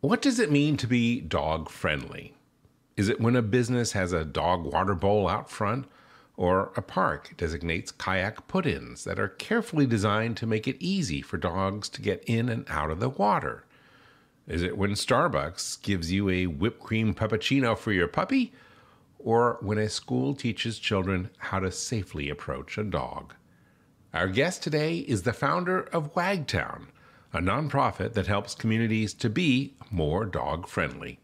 What does it mean to be dog friendly? Is it when a business has a dog water bowl out front, or a park designates kayak put-ins that are carefully designed to make it easy for dogs to get in and out of the water? Is it when Starbucks gives you a whipped cream puppuccino for your puppy, or when a school teaches children how to safely approach a dog? Our guest today is the founder of Wagtown, a nonprofit that helps communities to be more dog-friendly.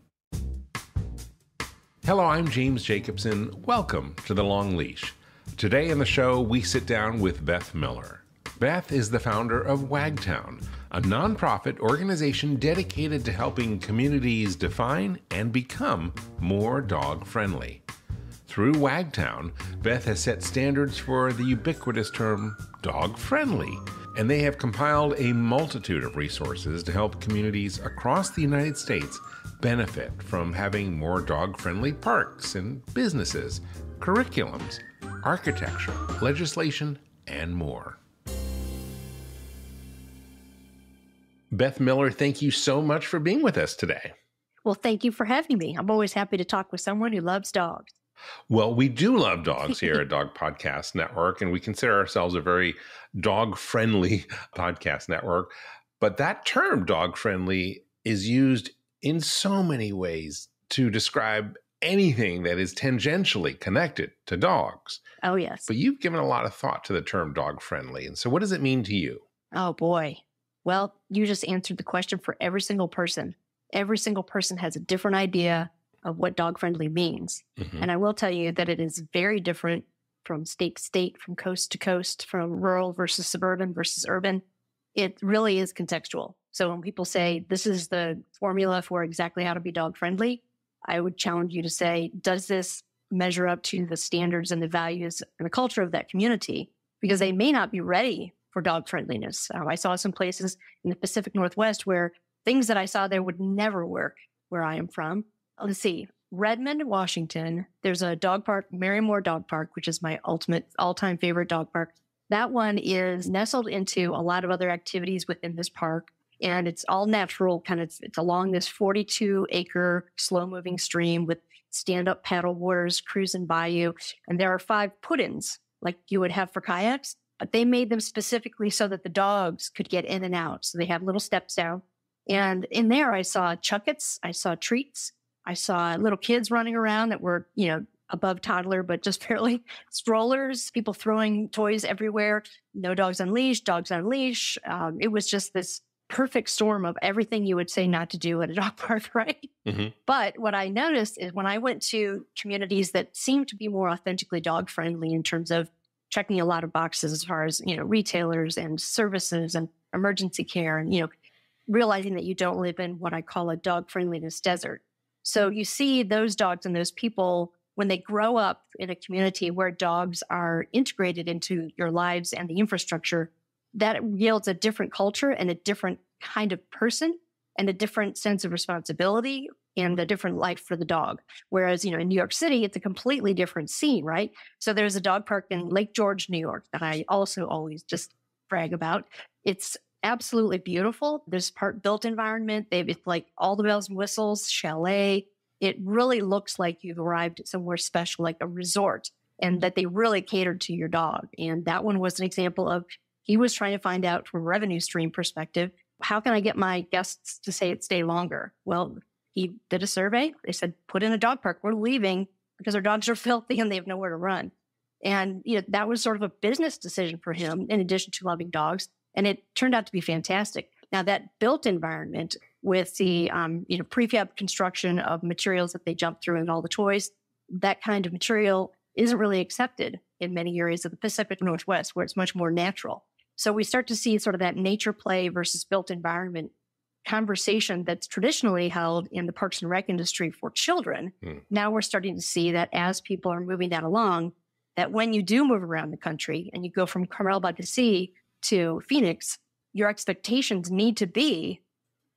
Hello, I'm James Jacobson. Welcome to The Long Leash. Today on the show, we sit down with Beth Miller. Beth is the founder of Wagtown, a nonprofit organization dedicated to helping communities define and become more dog-friendly. Through Wagtown, Beth has set standards for the ubiquitous term dog-friendly, and they have compiled a multitude of resources to help communities across the United States benefit from having more dog-friendly parks and businesses, curriculums, architecture, legislation, and more. Beth Miller, thank you so much for being with us today. Well, thank you for having me. I'm always happy to talk with someone who loves dogs. Well, we do love dogs here at Dog Podcast Network, and we consider ourselves a very dog-friendly podcast network. But that term dog-friendly is used in so many ways to describe anything that is tangentially connected to dogs. Oh, yes. But you've given a lot of thought to the term dog-friendly. And so what does it mean to you? Oh, boy. Well, you just answered the question for every single person. Every single person has a different idea of what dog-friendly means. Mm-hmm. And I will tell you that it is very different from state to state, from coast to coast, from rural versus suburban versus urban. It really is contextual. So when people say this is the formula for exactly how to be dog-friendly, I would challenge you to say, does this measure up to the standards and the values and the culture of that community? Because they may not be ready for dog-friendliness. I saw some places in the Pacific Northwest where things that I saw there would never work where I am from. Let's see, Redmond, Washington, there's a dog park, Marymoor Dog Park, which is my ultimate all-time favorite dog park. That one is nestled into a lot of other activities within this park, and it's all natural, it's along this 42-acre slow-moving stream with stand-up paddle boarders cruising by you, and there are 5 put-ins like you would have for kayaks, but they made them specifically so that the dogs could get in and out. So they have little steps down, and in there I saw chuckets, I saw treats, I saw little kids running around that were, above toddler, but just barely, strollers, people throwing toys everywhere, no dogs on leash, dogs on leash. It was just this perfect storm of everything you would say not to do at a dog park, right? Mm-hmm. But what I noticed is when I went to communities that seemed to be more authentically dog friendly in terms of checking a lot of boxes as far as, retailers and services and emergency care and, realizing that you don't live in what I call a dog friendliness desert. So you see those dogs and those people when they grow up in a community where dogs are integrated into your lives and the infrastructure, that yields a different culture and a different kind of person and a different sense of responsibility and a different life for the dog. Whereas, in New York City, it's a completely different scene, right? So there's a dog park in Lake George, New York, that I also always just brag about. It's absolutely beautiful. There's part built environment. It's like all the bells and whistles, chalet. It really looks like you've arrived at somewhere special, like a resort, and that they really catered to your dog. And that one was an example of, he was trying to find out from a revenue stream perspective, how can I get my guests to stay longer? Well, he did a survey. They said, put in a dog park. We're leaving because our dogs are filthy and they have nowhere to run. And that was sort of a business decision for him, in addition to loving dogs. And it turned out to be fantastic. Now, that built environment with the prefab construction of materials that they jump through and all the toys, that kind of material isn't really accepted in many areas of the Pacific Northwest, where it's much more natural. So we start to see sort of that nature play versus built environment conversation that's traditionally held in the Parks and Rec industry for children. Now we're starting to see that as people are moving that along, that when you do move around the country and you go from Carmel by the Sea to Phoenix, your expectations need to be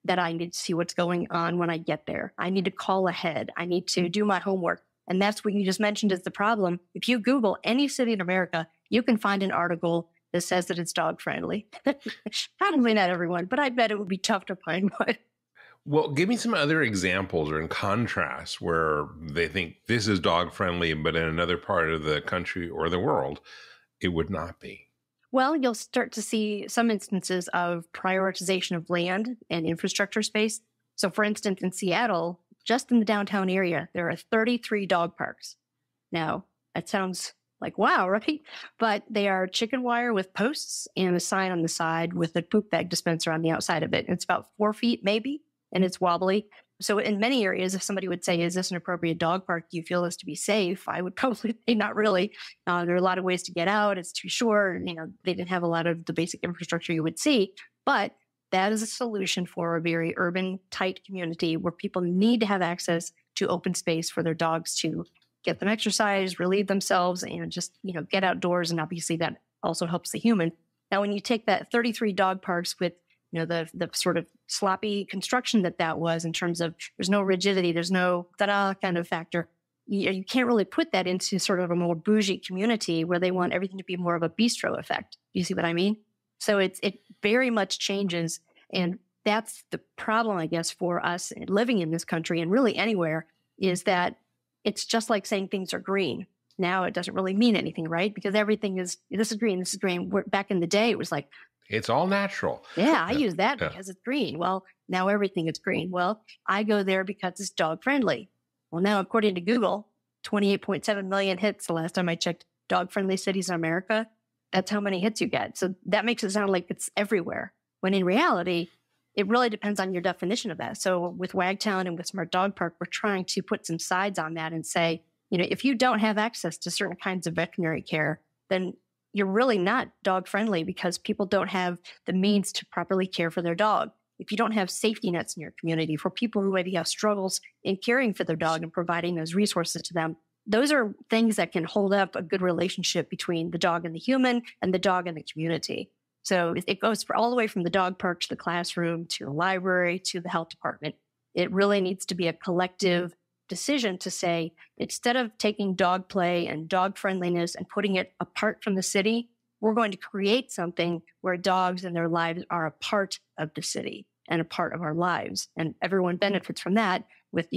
that I need to see what's going on when I get there. I need to call ahead. I need to do my homework. And that's what you just mentioned is the problem. If you Google any city in America, you can find an article that says that it's dog friendly. Probably not everyone, but I bet it would be tough to find one. Well, give me some other examples or in contrast where they think this is dog friendly, but in another part of the country or the world, it would not be. Well, you'll start to see some instances of prioritization of land and infrastructure space. So, for instance, in Seattle, just in the downtown area, there are 33 dog parks. Now, that sounds like wow, right? But they are chicken wire with posts and a sign on the side with a poop bag dispenser on the outside of it. It's about 4 feet maybe, and it's wobbly. So in many areas, if somebody would say, is this an appropriate dog park? Do you feel this to be safe? I would probably say not really. There are a lot of ways to get out. It's too short. They didn't have a lot of the basic infrastructure you would see. But that is a solution for a very urban, tight community where people need to have access to open space for their dogs to get them exercise, relieve themselves, and just, get outdoors. And obviously that also helps the human. Now, when you take that 33 dog parks with the sort of sloppy construction that was in terms of there's no rigidity, there's no ta-da kind of factor. You can't really put that into sort of a more bougie community where they want everything to be more of a bistro effect. Do you see what I mean? So it very much changes. And that's the problem, I guess, for us living in this country and really anywhere is that it's just like saying things are green. Now it doesn't really mean anything, right? Because everything is, this is green, this is green. Back in the day, it was like, it's all natural. Yeah, I use that because it's green. Well, now everything is green. Well, I go there because it's dog friendly. Well, now, according to Google, 28.7 million hits the last time I checked dog friendly cities in America. That's how many hits you get. So that makes it sound like it's everywhere. When in reality, it really depends on your definition of that. So with Wagtown and with Smart Dog Park, we're trying to put some sides on that and say, if you don't have access to certain kinds of veterinary care, then you're really not dog friendly because people don't have the means to properly care for their dog. If you don't have safety nets in your community for people who maybe have struggles in caring for their dog and providing those resources to them, those are things that can hold up a good relationship between the dog and the human and the dog and the community. So it goes all the way from the dog park to the classroom, to the library, to the health department. It really needs to be a collective decision to say, instead of taking dog play and dog friendliness and putting it apart from the city, we're going to create something where dogs and their lives are a part of the city and a part of our lives. And everyone benefits from that with,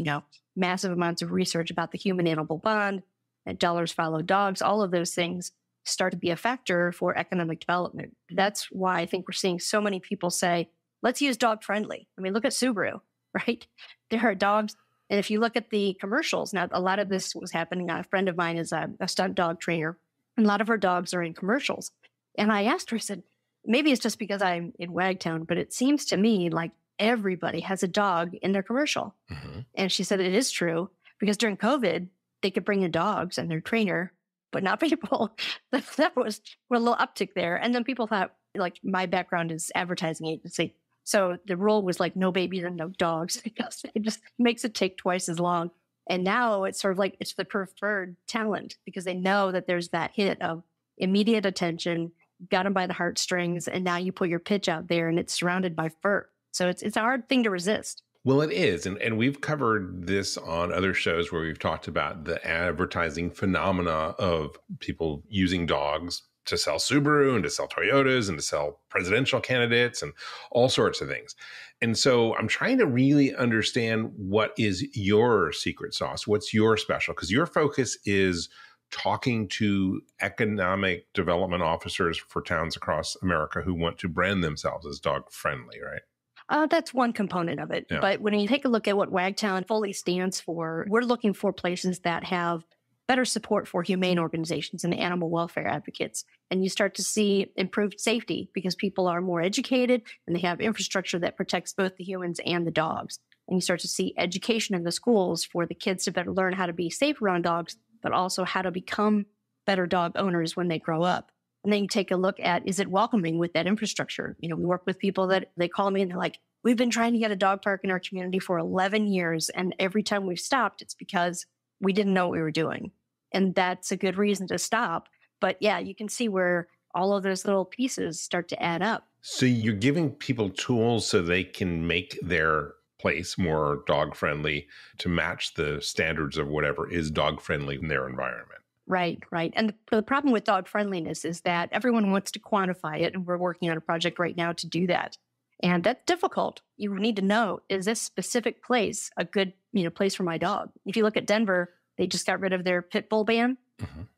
massive amounts of research about the human-animal bond and dollars follow dogs. All of those things start to be a factor for economic development. That's why I think we're seeing so many people say, let's use dog friendly. I mean, look at Subaru, right? There are dogs. And if you look at the commercials, now a lot of this was happening. A friend of mine is a stunt dog trainer, and a lot of her dogs are in commercials. And I asked her, I said, maybe it's just because I'm in Wagtown, but it seems to me like everybody has a dog in their commercial. Mm-hmm. And she said it is true because during COVID, they could bring in dogs and their trainer, but not people. That was a little uptick there. And then people thought, like, my background is advertising agency. So the rule was like no babies and no dogs because it just makes it take twice as long. And now it's sort of like it's the preferred talent because they know that there's that hit of immediate attention, got them by the heartstrings, and now you put your pitch out there and it's surrounded by fur. So it's a hard thing to resist. Well, it is. And we've covered this on other shows where we've talked about the advertising phenomena of people using dogs to sell Subaru and to sell Toyotas and to sell presidential candidates and all sorts of things. And so I'm trying to really understand what is your secret sauce? What's your special? Because your focus is talking to economic development officers for towns across America who want to brand themselves as dog friendly, right? That's one component of it. Yeah. But when you take a look at what Wagtown fully stands for, we're looking for places that have better support for humane organizations and animal welfare advocates. And you start to see improved safety because people are more educated and they have infrastructure that protects both the humans and the dogs. And you start to see education in the schools for the kids to better learn how to be safe around dogs, but also how to become better dog owners when they grow up. And then you take a look at, is it welcoming with that infrastructure? We work with people that they call me and they're like, we've been trying to get a dog park in our community for 11 years. And every time we've stopped, it's because we didn't know what we were doing. And that's a good reason to stop. But yeah, you can see where all of those little pieces start to add up. So you're giving people tools so they can make their place more dog friendly to match the standards of whatever is dog friendly in their environment. Right. And the problem with dog friendliness is that everyone wants to quantify it. And we're working on a project right now to do that. And that's difficult. You need to know, is this specific place a good, place for my dog? If you look at Denver, they just got rid of their pit bull ban.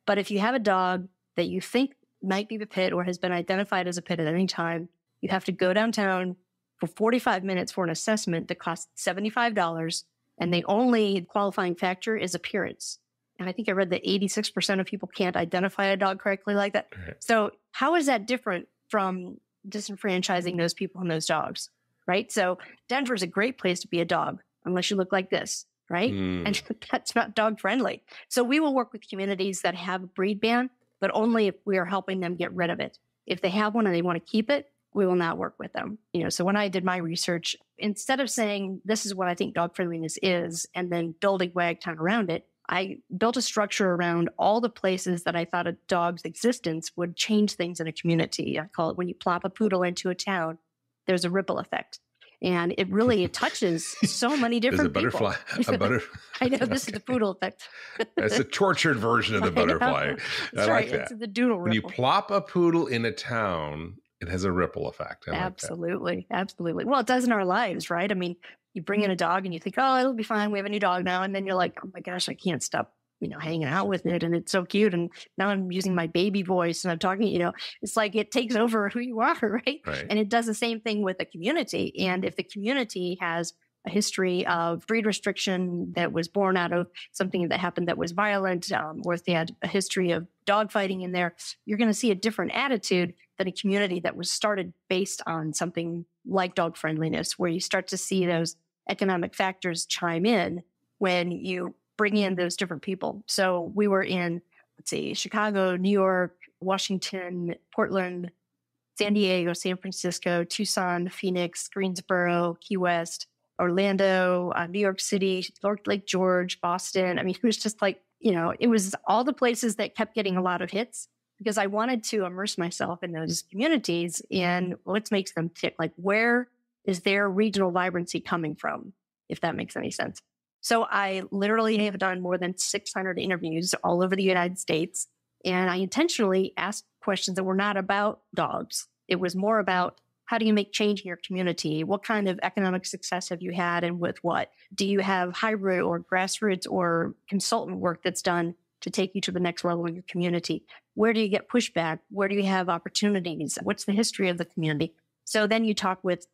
But if you have a dog that you think might be a pit or has been identified as a pit at any time, you have to go downtown for 45 minutes for an assessment that costs $75. And the only qualifying factor is appearance. And I think I read that 86% of people can't identify a dog correctly like that. Right. So how is that different from disenfranchising those people and those dogs, right? So Denver's a great place to be a dog, unless you look like this, right? And that's not dog friendly. So we will work with communities that have a breed ban, but only if we are helping them get rid of it. If they have one and they want to keep it, we will not work with them. So when I did my research, instead of saying, this is what I think dog friendliness is, and then building Wagtown around it, I built a structure around all the places that I thought a dog's existence would change things in a community. I call it, when you plop a poodle into a town, there's a ripple effect. And it touches so many different people. I know, this is the poodle effect. That's a tortured version of the butterfly. I like that. It's the doodle ripple. When you plop a poodle in a town, it has a ripple effect. Absolutely. Absolutely. Well, it does in our lives, right? I mean, you bring in a dog and you think, oh, it'll be fine. We have a new dog now. And then you're like, oh my gosh, I can't stop, hanging out with it. And it's so cute. And now I'm using my baby voice and I'm talking, it's like it takes over who you are, right? And it does the same thing with the community. And if the community has a history of breed restriction that was born out of something that happened that was violent, or if they had a history of dog fighting in there, you're going to see a different attitude than a community that was started based on something like dog friendliness, where you start to see those economic factors chime in when you bring in those different people. So we were in, Chicago, New York, Washington, Portland, San Diego, San Francisco, Tucson, Phoenix, Greensboro, Key West, Orlando, New York City, Lake George, Boston. I mean, it was just like, it was all the places that kept getting a lot of hits because I wanted to immerse myself in those communities and what makes them tick. Like, where is their regional vibrancy coming from, if that makes any sense? So I literally have done more than 600 interviews all over the United States. And I intentionally asked questions that were not about dogs. It was more about, how do you make change in your community? What kind of economic success have you had and with what? Do you have hybrid or grassroots or consultant work that's done to take you to the next level in your community? Where do you get pushback? Where do you have opportunities? What's the history of the community? So then you talk with,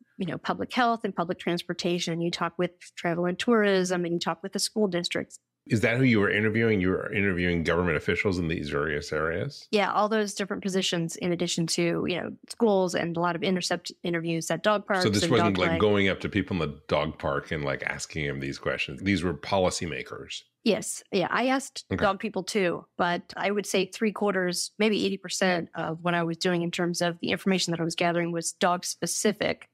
public health and public transportation. You talk with travel and tourism, and you talk with the school districts. Is that who you were interviewing? You were interviewing government officials in these various areas? Yeah, all those different positions in addition to, schools and a lot of intercept interviews at dog parks. So this wasn't like going up to people in the dog park and like asking them these questions. These were policymakers. Yes. Yeah. I asked dog people too, but I would say 3/4, maybe 80% of what I was doing in terms of the information that I was gathering was dog specific.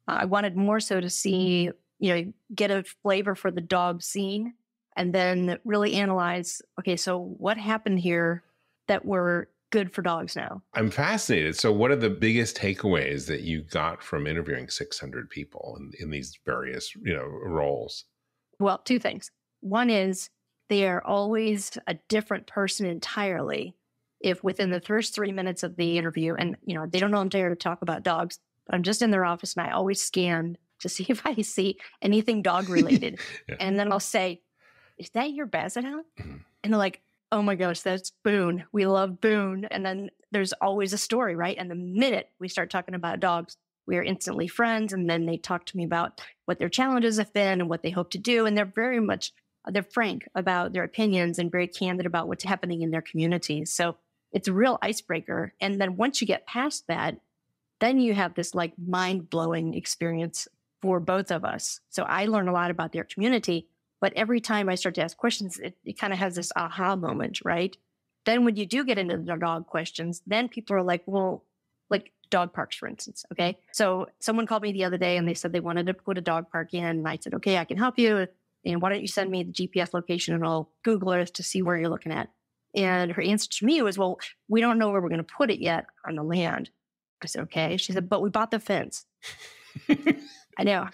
I wanted more so to see, get a flavor for the dog scene and then really analyze, okay, so what happened here that were good for dogs now? I'm fascinated. So what are the biggest takeaways that you got from interviewing 600 people in these various, roles? Well, two things. One is they are always a different person entirely if within the first 3 minutes of the interview, and, they don't know I'm there to talk about dogs, but I'm just in their office and I always scan to see if I see anything dog related. And then I'll say, is that your Basset Hound? And they're like, oh my gosh, that's Boone. We love Boone. And then there's always a story, right? And the minute we start talking about dogs, we are instantly friends. And then they talk to me about what their challenges have been and what they hope to do. And they're frank about their opinions and very candid about what's happening in their communities. So it's a real icebreaker. And then once you get past that, then you have this like mind-blowing experience for both of us. So I learn a lot about their community, but every time I start to ask questions, it kind of has this aha moment, right? Then when you do get into the dog questions, then people are like, well, like dog parks, for instance. Okay. So someone called me the other day and they said they wanted to put a dog park in. And I said, okay, I can help you. And why don't you send me the GPS location and I'll Google Earth to see where you're looking at. And her answer to me was, well, we don't know where we're going to put it yet on the land. I said, okay. She said, but we bought the fence. I know.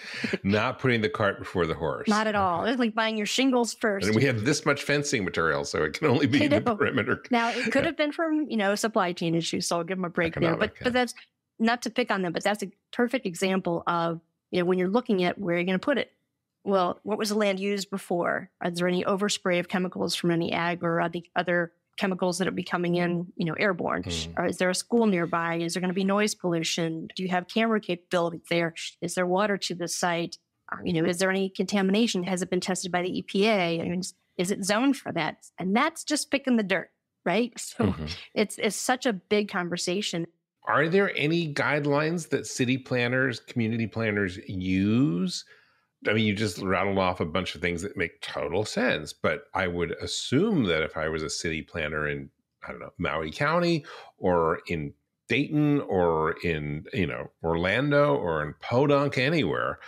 Not putting the cart before the horse. Not at all. It's like buying your shingles first. And we have this much fencing material, so it can only be the perimeter. Now, it could have been from, supply chain issues, so I'll give them a break there. But that's not to pick on them, but that's a perfect example of, when you're looking at where you're going to put it. Well, what was the land used before? Is there any overspray of chemicals from any ag or other chemicals that are be coming in, airborne? Or is there a school nearby? Is there going to be noise pollution? Do you have camera capability there? Is there water to the site? Is there any contamination? Has it been tested by the EPA? I mean, is it zoned for that? And that's just picking the dirt, right? So it's such a big conversation. Are there any guidelines that city planners, community planners use? I mean, you just rattled off a bunch of things that make total sense, but I would assume that if I was a city planner in, I don't know, Maui County or in Dayton or in, Orlando or in Podunk, anywhere,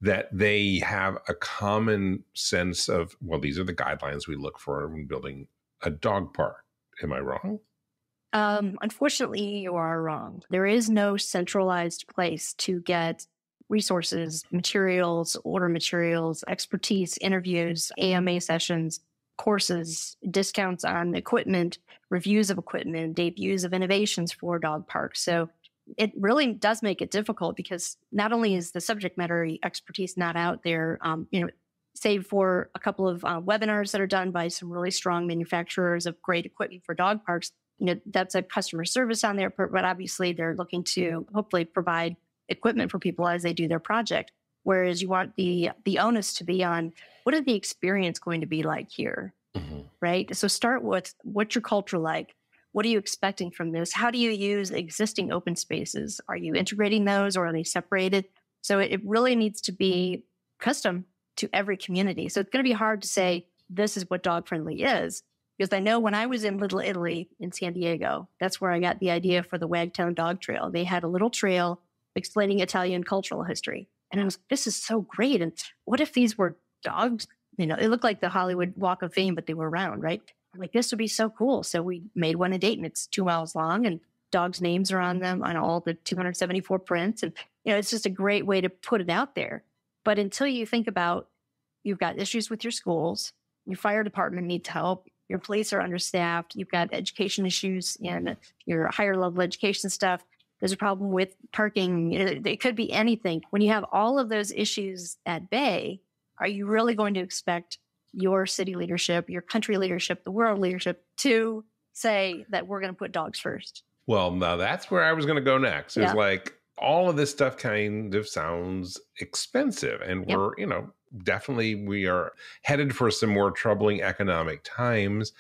that they have a common sense of, well, these are the guidelines we look for when building a dog park. Am I wrong? Unfortunately, you are wrong. There is no centralized place to get resources, materials, order materials, expertise, interviews, AMA sessions, courses, discounts on equipment, reviews of equipment, debuts of innovations for dog parks. So it really does make it difficult because not only is the subject matter expertise not out there, save for a couple of webinars that are done by some really strong manufacturers of great equipment for dog parks. That's a customer service on there, but obviously they're looking to hopefully provide equipment for people as they do their project. Whereas you want the onus to be on what is the experience going to be like here, right? So start with what's your culture like? What are you expecting from this? How do you use existing open spaces? Are you integrating those or are they separated? So it really needs to be custom to every community. So it's going to be hard to say, this is what dog friendly is. Because I know when I was in Little Italy in San Diego, that's where I got the idea for the Wagtown Dog Trail. They had a little trail explaining Italian cultural history. And I was like, this is so great. And what if these were dogs? It looked like the Hollywood Walk of Fame, but they were round, right? I'm like, this would be so cool. So we made one in Dayton. It's 2 miles long and dogs' names are on them on all the 274 prints. And, it's just a great way to put it out there. But until you think about, you've got issues with your schools, your fire department needs help, your police are understaffed, you've got education issues and your higher level education stuff. There's a problem with parking. It could be anything. When you have all of those issues at bay, are you really going to expect your city leadership, your country leadership, the world leadership to say that we're going to put dogs first? Well, now that's where I was going to go next. It's like all of this stuff kind of sounds expensive and we're, definitely we are headed for some more troubling economic times.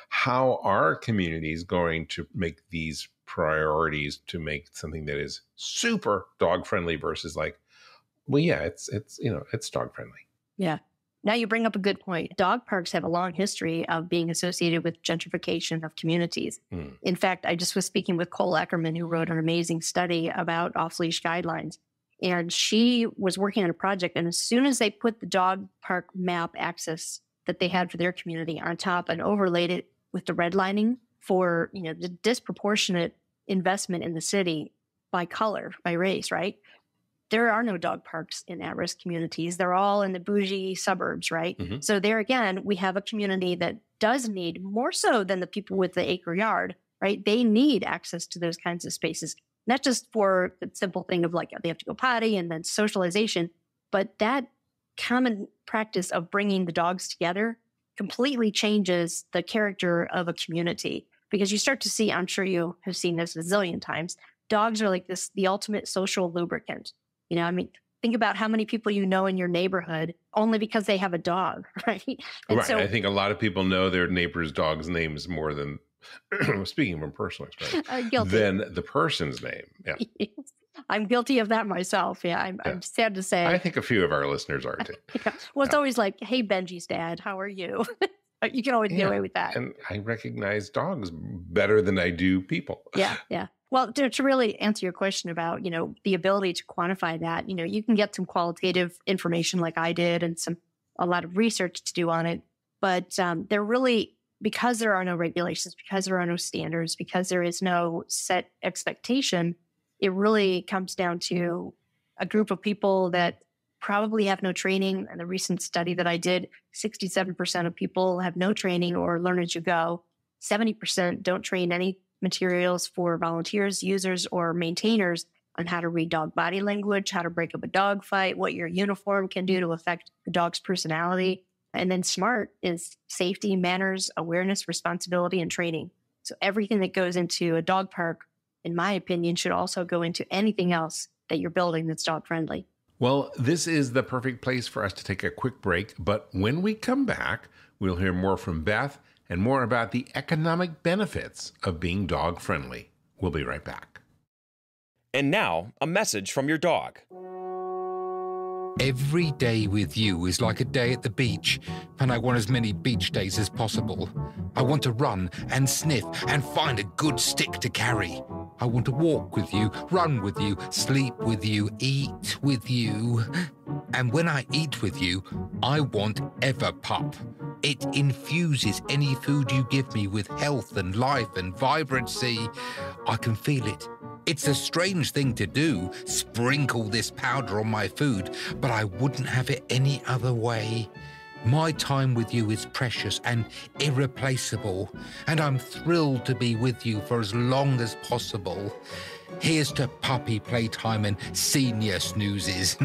How are communities going to make these priorities to make something that is super dog friendly versus like, well, yeah, it's dog friendly. Yeah. Now you bring up a good point. Dog parks have a long history of being associated with gentrification of communities. In fact, I just was speaking with Cole Eckerman, who wrote an amazing study about off-leash guidelines. And she was working on a project. And as soon as they put the dog park map access that they had for their community on top and overlaid it with the redlining for, the disproportionate investment in the city by color, by race, right? There are no dog parks in at-risk communities. They're all in the bougie suburbs, right? So there again, we have a community that does need, more so than the people with the acre yard, right? They need access to those kinds of spaces, not just for the simple thing of like they have to go potty and then socialization, but that common practice of bringing the dogs together completely changes the character of a community. Because you start to see, I'm sure you have seen this a zillion times, dogs are like the ultimate social lubricant. Think about how many people you know in your neighborhood only because they have a dog, right? And right. So, I think a lot of people know their neighbor's dog's names more than, speaking from personal experience, than the person's name. Yeah. I'm guilty of that myself. Yeah, I'm sad to say. I think a few of our listeners are too. Well, it's always like, hey, Benji's dad, how are you? You can always get away with that. And I recognize dogs better than I do people. Yeah. Well, to really answer your question about, the ability to quantify that, you can get some qualitative information like I did and a lot of research to do on it. But they're really, because there are no regulations, because there are no standards, because there is no set expectation, it really comes down to a group of people that probably have no training. And the recent study that I did, 67% of people have no training or learn as you go. 70% don't train any materials for volunteers, users, or maintainers. on how to read dog body language, how to break up a dog fight, what your uniform can do to affect the dog's personality. And then SMART is safety, manners, awareness, responsibility, and training. So everything that goes into a dog park, in my opinion, should also go into anything else that you're building that's dog friendly. Well, this is the perfect place for us to take a quick break. But when we come back, we'll hear more from Beth and more about the economic benefits of being dog friendly. We'll be right back. And now, a message from your dog. Every day with you is like a day at the beach, and I want as many beach days as possible. I want to run and sniff and find a good stick to carry. I want to walk with you, run with you, sleep with you, eat with you. And when I eat with you, I want Everpup. It infuses any food you give me with health and life and vibrancy. I can feel it. It's a strange thing to do, sprinkle this powder on my food, but I wouldn't have it any other way. My time with you is precious and irreplaceable, and I'm thrilled to be with you for as long as possible. Here's to puppy playtime and senior snoozes.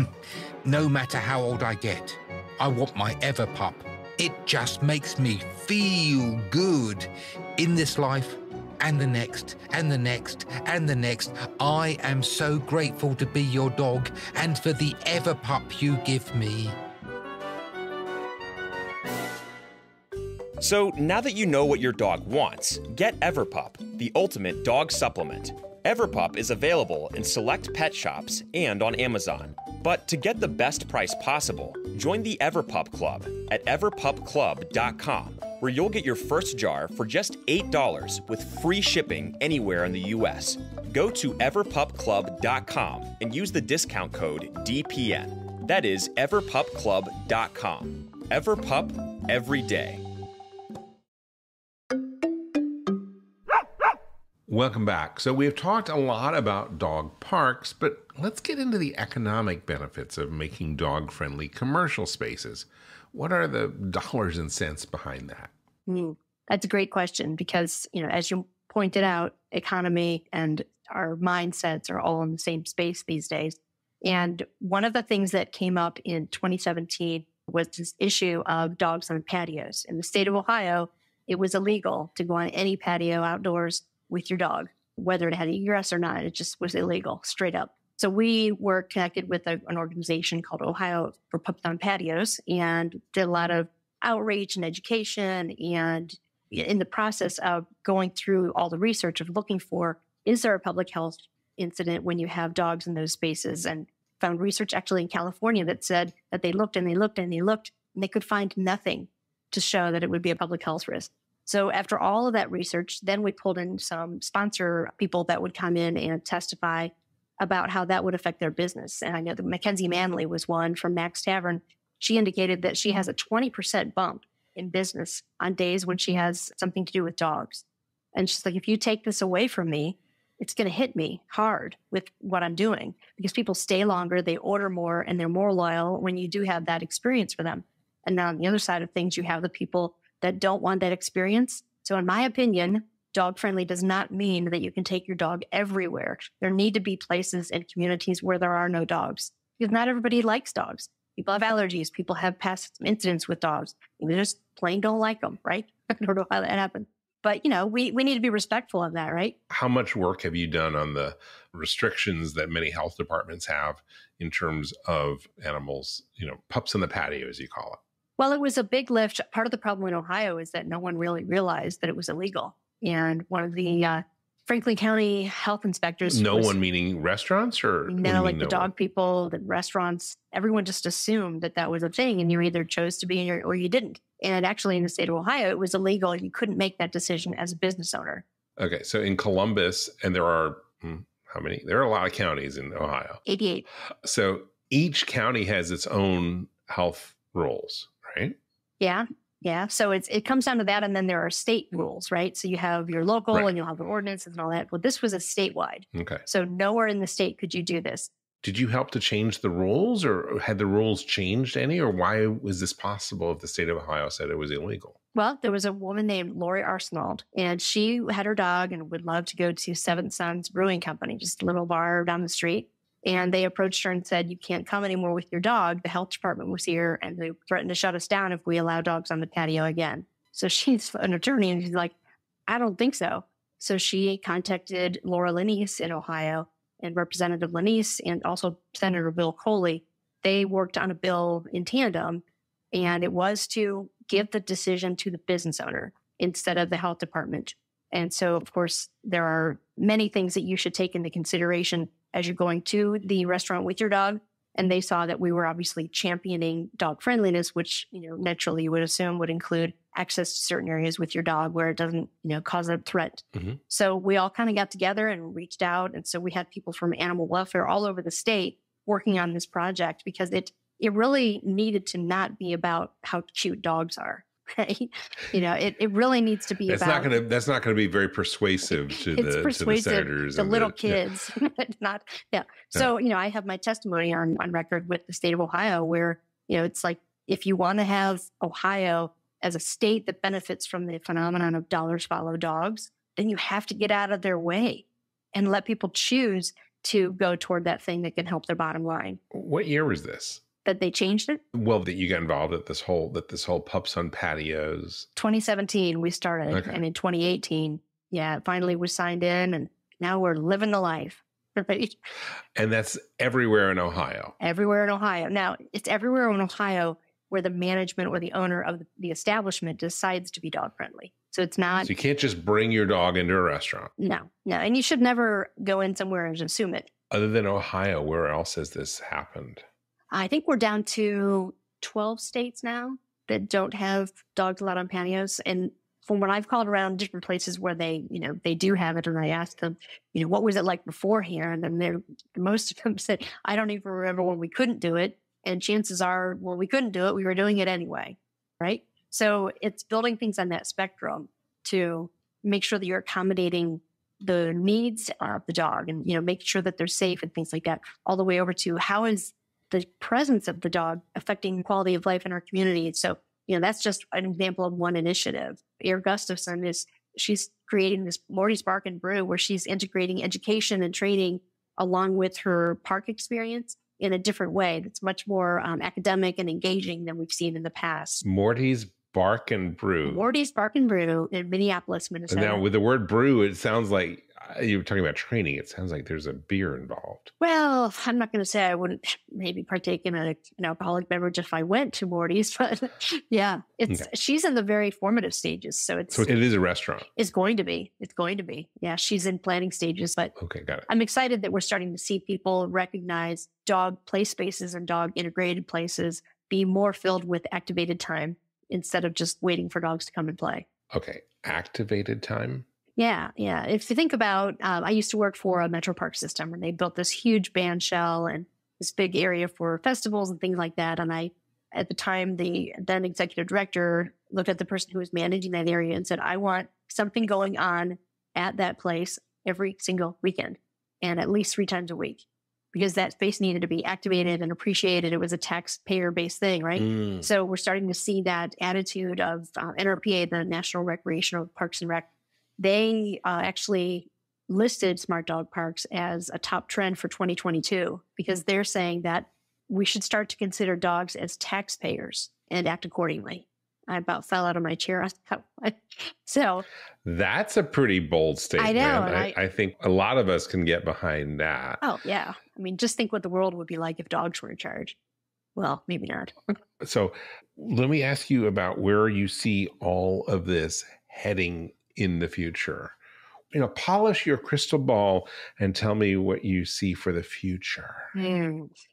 No matter how old I get, I want my Everpup. It just makes me feel good in this life and the next, and the next, and the next. I am so grateful to be your dog and for the Everpup you give me. So now that you know what your dog wants, get Everpup, the ultimate dog supplement. Everpup is available in select pet shops and on Amazon. But to get the best price possible, join the Everpup Club at everpupclub.com, where you'll get your first jar for just $8 with free shipping anywhere in the U.S. Go to everpupclub.com and use the discount code DPN. That is everpupclub.com. Everpup, every day. Welcome back. So we have talked a lot about dog parks, but let's get into the economic benefits of making dog-friendly commercial spaces. What are the dollars and cents behind that? That's a great question because, as you pointed out, economy and our mindsets are all in the same space these days. And one of the things that came up in 2017 was this issue of dogs on patios. In the state of Ohio, it was illegal to go on any patio outdoors with your dog, whether it had egress or not. It just was illegal, straight up. So we were connected with an organization called Ohio for Pups on Patios and did a lot of outreach and education. And in the process of going through all the research of looking for, is there a public health incident when you have dogs in those spaces? And found research actually in California that said that they looked and they looked and they looked and they could find nothing to show that it would be a public health risk. So after all of that research, then we pulled in some sponsor people that would come in and testify about how that would affect their business. And I know that Mackenzie Manley was one from Max Tavern. She indicated that she has a 20% bump in business on days when she has something to do with dogs. And she's like, if you take this away from me, it's going to hit me hard with what I'm doing because people stay longer, they order more, and they're more loyal when you do have that experience for them. And now on the other side of things, you have the people that don't want that experience. So in my opinion, dog friendly does not mean that you can take your dog everywhere. There need to be places and communities where there are no dogs because not everybody likes dogs. People have allergies. People have past incidents with dogs. They just plain don't like them, right? I don't know how that happened. But, we need to be respectful of that, right? How much work have you done on the restrictions that many health departments have in terms of animals, pups on the patio, as you call it? Well, it was a big lift. Part of the problem in Ohio is that no one really realized that it was illegal. And one of the Franklin County health inspectors... No one meaning restaurants or... No, like the dog people, the restaurants, everyone just assumed that that was a thing and you either chose to be or you didn't. And actually in the state of Ohio, it was illegal. You couldn't make that decision as a business owner. Okay, so in Columbus, and there are, how many? There are a lot of counties in Ohio. 88. So each county has its own health rules, right? Yeah. So it comes down to that. And then there are state rules, right? So you have your local and you'll have the ordinances and all that. Well, this was a statewide. Okay. So nowhere in the state could you do this. Did you help to change the rules, or had the rules changed any, or why was this possible if the state of Ohio said it was illegal? Well, there was a woman named Lori Arsenault, and she had her dog and would love to go to Seventh Sons Brewing Company, just a little bar down the street. And they approached her and said, you can't come anymore with your dog. The health department was here and they threatened to shut us down if we allow dogs on the patio again. So she's an attorney and she's like, I don't think so. So she contacted Laura Lanise in Ohio and Representative Lanise and also Senator Bill Coley. They worked on a bill in tandem, and it was to give the decision to the business owner instead of the health department. And so, of course, there are many things that you should take into consideration as you're going to the restaurant with your dog. And they saw that we were obviously championing dog friendliness, which, naturally you would assume would include access to certain areas with your dog where it doesn't, cause a threat. Mm-hmm. So we all kind of got together and reached out. And so we had people from animal welfare all over the state working on this project because it really needed to not be about how cute dogs are. Right? It really needs to be that's not going to be very persuasive to the senators, the little kids. Yeah. So, I have my testimony on record with the state of Ohio where, it's like, if you want to have Ohio as a state that benefits from the phenomenon of dollars follow dogs, then you have to get out of their way and let people choose to go toward that thing that can help their bottom line. What year was this? That they changed it? Well, that you got involved at this whole Pups on patios. 2017 we started, okay. And in 2018, it finally was signed in, and now we're living the life. Right? And that's everywhere in Ohio. Everywhere in Ohio. Now, it's everywhere in Ohio where the management or the owner of the establishment decides to be dog friendly. So it's not. So you can't just bring your dog into a restaurant. No. And you should never go in somewhere and assume it. Other than Ohio, where else has this happened? I think we're down to 12 states now that don't have dogs allowed on patios. And from what I've called around different places where they do have it, and I asked them, what was it like before here? And then most of them said, I don't even remember when we couldn't do it. And chances are, when we couldn't do it, we were doing it anyway, right? So it's building things on that spectrum to make sure that you're accommodating the needs of the dog and, make sure that they're safe and things like that, all the way over to how is the presence of the dog affecting quality of life in our community. So, that's just an example of one initiative. Erin Gustafson she's creating this Morty's Bark and Brew where she's integrating education and training along with her park experience in a different way that's much more academic and engaging than we've seen in the past. Morty's Bark and Brew. Morty's Bark and Brew in Minneapolis, Minnesota. Now, with the word brew, it sounds like you were talking about training. It sounds like there's a beer involved. Well, I'm not going to say I wouldn't maybe partake in an alcoholic beverage if I went to Morty's, but yeah, she's in the very formative stages. So it is a restaurant. It's going to be. Yeah, she's in planning stages, but okay, got it. I'm excited that we're starting to see people recognize dog play spaces and dog integrated places be more filled with activated time instead of just waiting for dogs to come and play. Okay, activated time? Yeah. If you think about, I used to work for a Metro Park system, and they built this huge band shell and this big area for festivals and things like that. And at the time, the then executive director looked at the person who was managing that area and said, I want something going on at that place every single weekend and at least 3 times a week, because that space needed to be activated and appreciated. It was a taxpayer-based thing, right? So we're starting to see that attitude of NRPA, the National Recreational Parks and Rec. They actually listed smart dog parks as a top trend for 2022 because they're saying that we should start to consider dogs as taxpayers and act accordingly. I about fell out of my chair. So that's a pretty bold statement. I know. I think a lot of us can get behind that. Oh, yeah. I mean, just think what the world would be like if dogs were in charge. Well, maybe not. So let me ask you about where you see all of this heading in the future. Polish your crystal ball and tell me what you see for the future.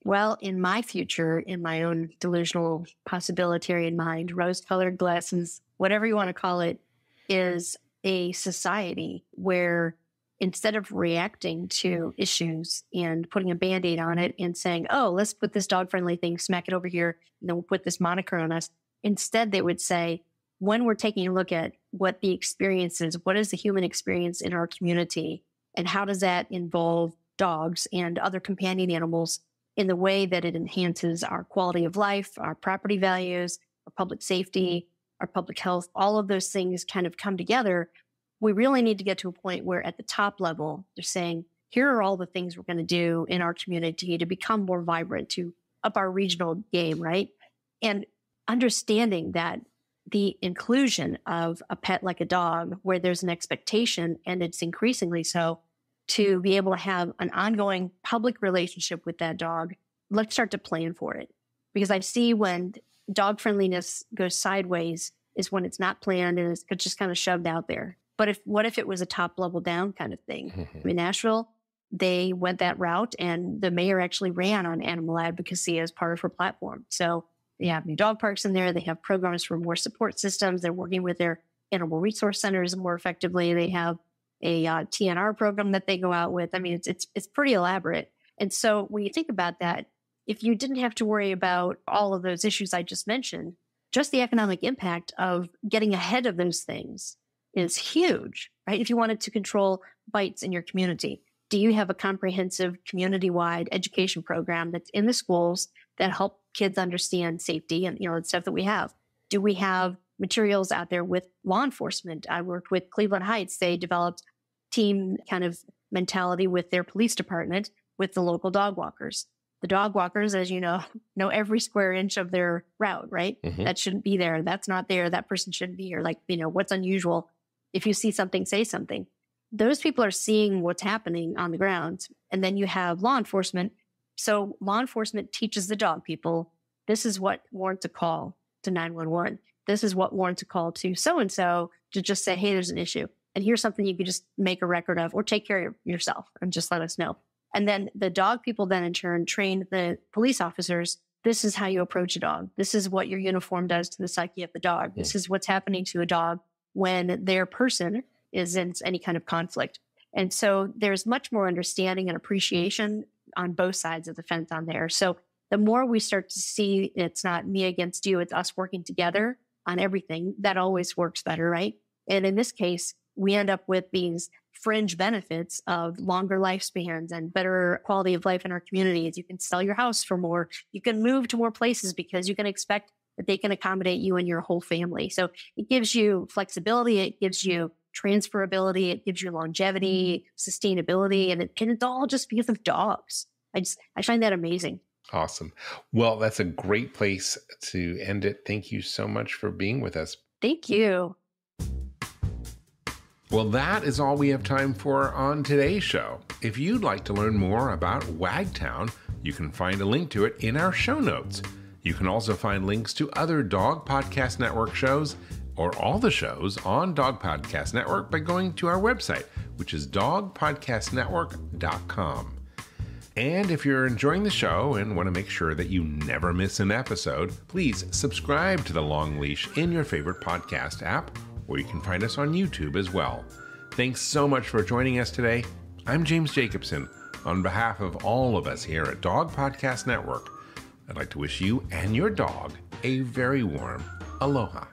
Well, in my future, in my own delusional possibilitarian mind, rose-colored glasses, whatever you want to call it, is a society where instead of reacting to issues and putting a Band-Aid on it and saying, oh, let's put this dog-friendly thing, smack it over here, and then we'll put this moniker on us. Instead, they would say, when we're taking a look at what the experience is, what is the human experience in our community, and how does that involve dogs and other companion animals in the way that it enhances our quality of life, our property values, our public safety, our public health, all of those things kind of come together. We really need to get to a point where at the top level, they're saying, here are all the things we're going to do in our community to become more vibrant, to up our regional game, right? And understanding that the inclusion of a pet like a dog, where there's an expectation, and it's increasingly so, to be able to have an ongoing public relationship with that dog, let's start to plan for it. Because I see when dog friendliness goes sideways is when it's not planned and it's just kind of shoved out there. But what if it was a top level down kind of thing? In Nashville, they went that route, and the mayor actually ran on animal advocacy as part of her platform. So they have new dog parks in there. They have programs for more support systems. They're working with their animal resource centers more effectively. They have a TNR program that they go out with. I mean, it's pretty elaborate. And so when you think about that, if you didn't have to worry about all of those issues I just mentioned, just the economic impact of getting ahead of those things is huge, right? If you wanted to control bites in your community, do you have a comprehensive community-wide education program that's in the schools that help kids understand safety and, the stuff that we have? Do we have materials out there with law enforcement? I worked with Cleveland Heights. They developed team kind of mentality with their police department with the local dog walkers. The dog walkers, as you know every square inch of their route, right? That shouldn't be there. That's not there. That person shouldn't be here. Like, what's unusual? If you see something, say something. Those people are seeing what's happening on the ground. And then you have law enforcement. So law enforcement teaches the dog people, this is what warrants a call to 911. This is what warrants a call to so-and-so to just say, hey, there's an issue. And here's something you could just make a record of or take care of yourself and just let us know. And then the dog people then in turn train the police officers. This is how you approach a dog. This is what your uniform does to the psyche of the dog. This is what's happening to a dog when their person is in any kind of conflict. And so there's much more understanding and appreciation on both sides of the fence on there. So the more we start to see it's not me against you, it's us working together on everything, that always works better, right? And in this case, we end up with these fringe benefits of longer lifespans and better quality of life in our communities. You can sell your house for more. You can move to more places because you can expect that they can accommodate you and your whole family. So it gives you flexibility. It gives you transferability. It gives you longevity, sustainability, and it's all just because of dogs. I find that amazing. Awesome. Well, that's a great place to end it. Thank you so much for being with us. Thank you. Well, that is all we have time for on today's show. If you'd like to learn more about Wagtown, you can find a link to it in our show notes. You can also find links to other Dog Podcast Network shows or all the shows on Dog Podcast Network by going to our website, which is dogpodcastnetwork.com. And if you're enjoying the show and want to make sure that you never miss an episode, please subscribe to The Long Leash in your favorite podcast app, or you can find us on YouTube as well. Thanks so much for joining us today. I'm James Jacobson. On behalf of all of us here at Dog Podcast Network, I'd like to wish you and your dog a very warm aloha.